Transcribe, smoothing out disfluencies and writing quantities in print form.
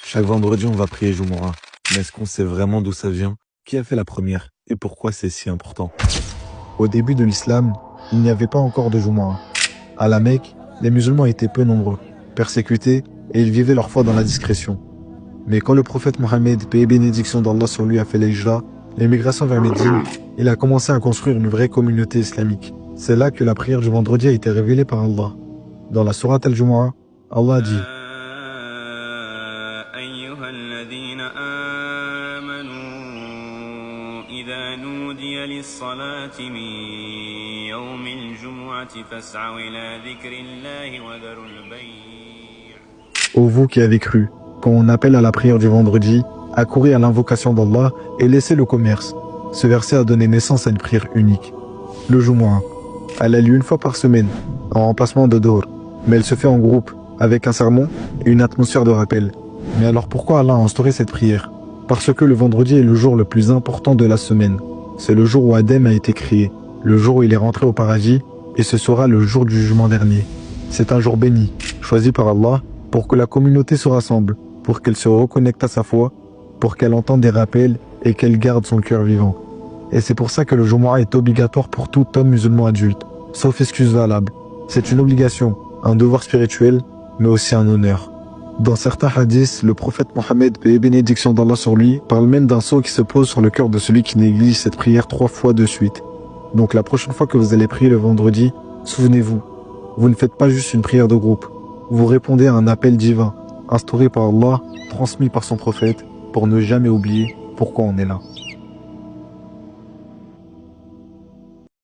Chaque vendredi, on va prier Jumu'ah. Mais est-ce qu'on sait vraiment d'où ça vient? Qui a fait la première? Et pourquoi c'est si important? Au début de l'islam, il n'y avait pas encore de Jumu'ah. À la Mecque, les musulmans étaient peu nombreux, persécutés, et ils vivaient leur foi dans la discrétion. Mais quand le prophète Mohammed, paix et bénédiction d'Allah sur lui, a fait l'Hijra, l'émigration vers Médine, il a commencé à construire une vraie communauté islamique. C'est là que la prière du vendredi a été révélée par Allah. Dans la sourate Al-Jumu'ah, Allah dit: أيها الذين آمنوا إذا نودي للصلاة من يوم الجمعة فاسعوا إلى ذكر الله وذروا البيع. Ô vous qui avez cru, quand on appelle à la prière du vendredi, accourez à l'invocation d'Allah et laissez le commerce. Ce verset a donné naissance à une prière unique. Le Jumu'ah. Elle a lieu une fois par semaine, en remplacement de Dohr, mais elle se fait en groupe, avec un sermon et une atmosphère de rappel. Mais alors pourquoi Allah a instauré cette prière? Parce que le vendredi est le jour le plus important de la semaine. C'est le jour où Adem a été créé, le jour où il est rentré au paradis, et ce sera le jour du jugement dernier. C'est un jour béni, choisi par Allah, pour que la communauté se rassemble, pour qu'elle se reconnecte à sa foi, pour qu'elle entende des rappels et qu'elle garde son cœur vivant. Et c'est pour ça que le Jumu'ah est obligatoire pour tout homme musulman adulte, sauf excuse valable. C'est une obligation, un devoir spirituel, mais aussi un honneur. Dans certains hadiths, le prophète Mohammed, paix et bénédiction d'Allah sur lui, parle même d'un sceau qui se pose sur le cœur de celui qui néglige cette prière 3 fois de suite. Donc la prochaine fois que vous allez prier le vendredi, souvenez-vous, vous ne faites pas juste une prière de groupe. Vous répondez à un appel divin, instauré par Allah, transmis par son prophète, pour ne jamais oublier pourquoi on est là.